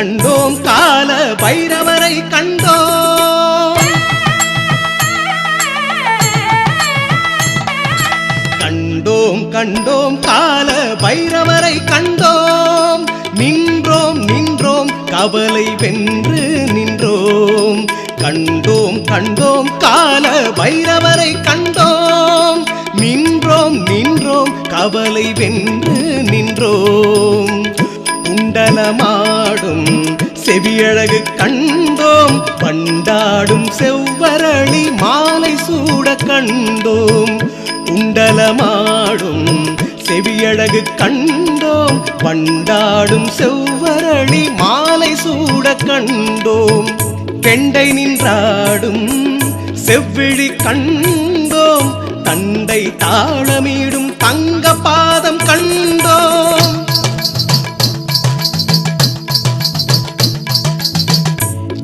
கண்டோம் கால பைரவரை கண்டோம். கண்டோம் கண்டோம் கால பைரவரை கண்டோம். நின்றோம் நின்றோம் கவலை வென்று நின்றோம். கண்டோம் கண்டோம் கால பைரவரை கண்டோம். நின்றோம் நின்றோம் கவலை வென்று நின்றோம். குண்டலமாடும் செவியழகு கண்டோம். பண்டாடும் செவ்வரளி மாலை சூட கண்டோம். குண்டலமாடும் செவியழகு கண்டோம். பண்டாடும் செவ்வரளி மாலை சூட கண்டோம். பெண்டை நின்றாடும் செவ்விழி கண்டோம். தண்டை தாளமிடும் தங்க பாதம் கண்டோம்.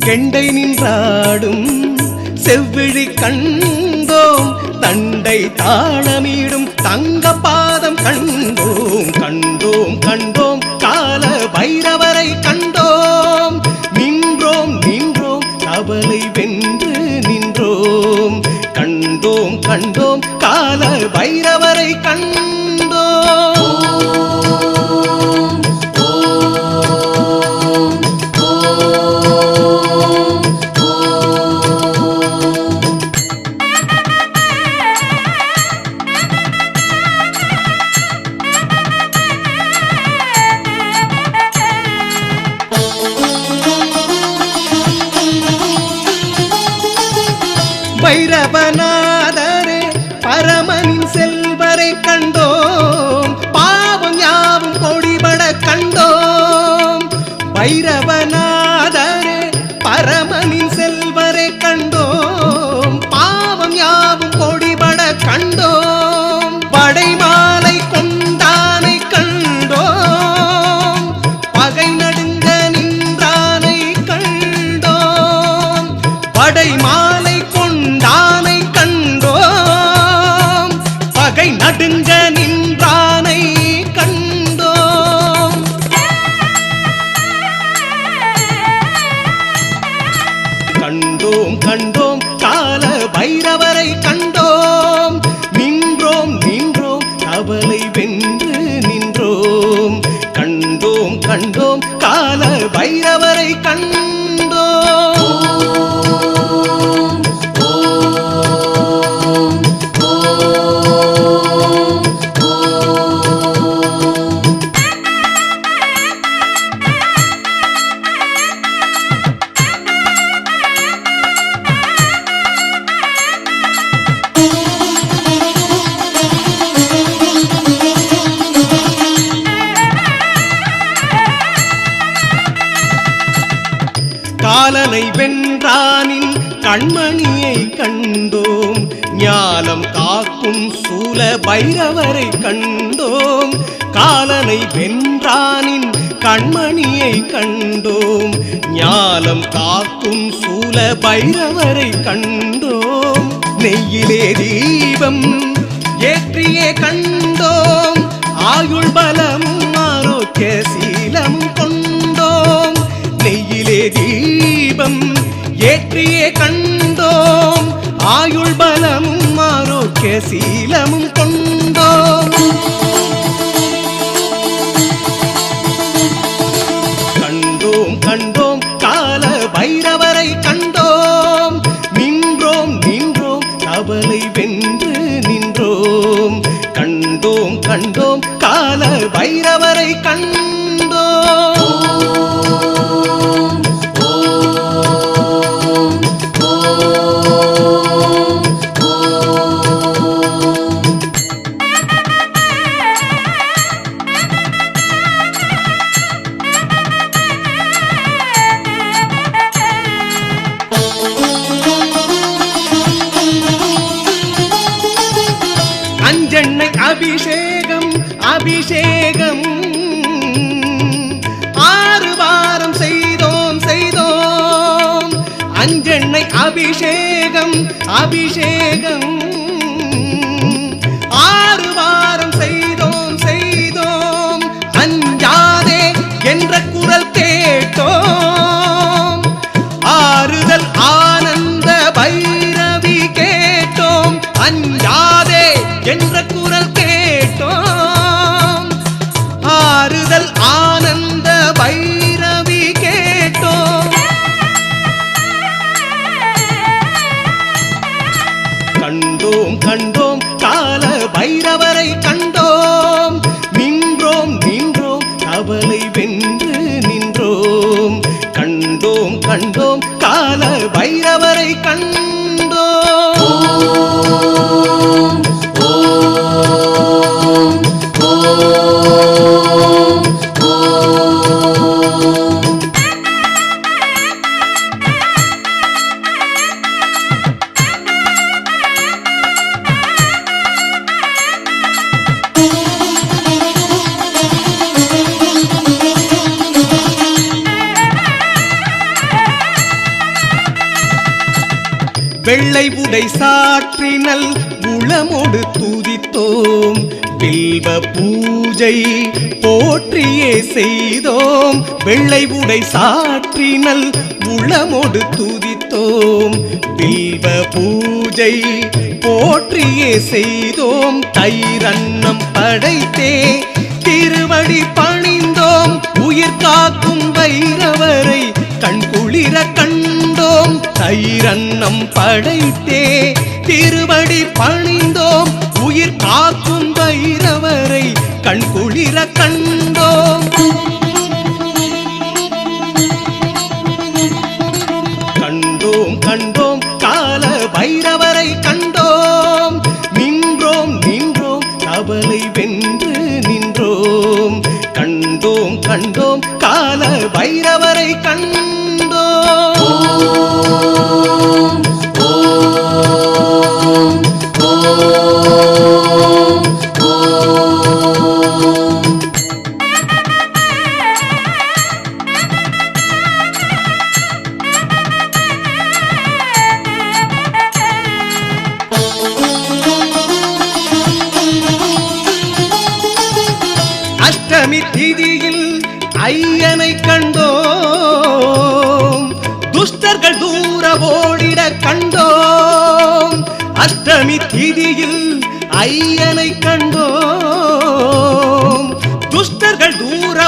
கெண்டை நின்றாடும் செவ்விழி கண்டோம். தண்டை தாளமிடும் தங்க பாதம் கண்டோம். கண்டோம் கண்டோம் கால பைரவரை கண்டோம். நின்றோம் நின்றோம் கவலை வென்று நின்றோம். கண்டோம் கண்டோம் கால பைரவரை கண்டோம். பைரவநாதரே பரமனின் செல்வரை கண்டோம். பாவம் யாவும் பொடிபட கண்டோம். பைரவநாதரே பரமனின் செல்வரை கண்டோம். பாவம் யாவும் பொடிபட கண்டோம். படைமாலை கொண்டானை கண்டோம். பகை நடுங்க நின்றானை கண்டோம். படைமாலை கொண்டானை கண்டோம். பகை நடுங்க நின்றானை கண்டோம். கண்டோம் கண்டோம் கால பைரவரை கண்டோம். நின்றோம் நின்றோம் கவலை வென்று நின்றோம். கண்டோம் கண்டோம் கால பைரவரை கண்டோம். காலனை வென்றானின் கண்மணியை கண்டோம். ஞாலம் காக்கும் சூல பைரவரை கண்டோம். காலனை வென்றானின் கண்மணியை கண்டோம். ஞாலம் காக்கும் சூல பைரவரை கண்டோம். நெய்யிலே தீபம் ஏற்றியே கண்டோம். ஆயுள் பலமும் ஆரோக்கிய சீலமும் கொண்டோம். நெய்யிலே தீபம் ஏற்றியே கண்டோம். ஆயுள் பலமும் ஆரோக்கிய சீலமும் கொண்டோம். கண்டோம் கண்டோம் கால பைரவரை கண்டோம். நின்றோம் நின்றோம் கவலை வென்று நின்றோம். கண்டோம் கண்டோம் கால பைரவரை கண்டோம். அஞ்செண்ணெய் அபிஷேகம் அபிஷேகம் 6 வாரம் செய்தோம் செய்தோம். அஞ்செண்ணெய் அபிஷேகம் அபிஷேகம் 6 வாரம் செய்தோம் செய்தோம். அஞ்சாதே என்ற குரல் கேட்டோம். வென்று நின்றோம். கண்டோம் கண்டோம் கால பைரவரை கண்டோம். வெள்ளை உடை சாற்றினல் உளமோடு துதித்தோம். பில்வ பூஜை போற்றியே செய்தோம். வெள்ளை உடை சாற்றினல் உளமோடு துதித்தோம். பில்வ பூஜை போற்றியே செய்தோம். தயிரன்னம் படைத்தே திருவடி பணிந்தோம். உயிர் காக்கும் பைரவரை கண்குளிர கண்டோம். தயிரன்னம் படைத்தே திருவடி பணிந்தோம். உயிர் காக்கும் பைரவரை கண்குளிர கண்டோம். கண்டோம் கண்டோம் கால பைரவரை கண்டோம். நின்றோம் நின்றோம் கவலை வென்று நின்றோம். கண்டோம் கண்டோம் கால பைரவரை கண்டோம். அஷ்டமி திதியில் ஐயனை கண்டோம். துஷ்டர்கள் தூர ஓடிட கண்டோம். அஷ்டமி திதியில் ஐயனை கண்டோம். துஷ்டர்கள் தூர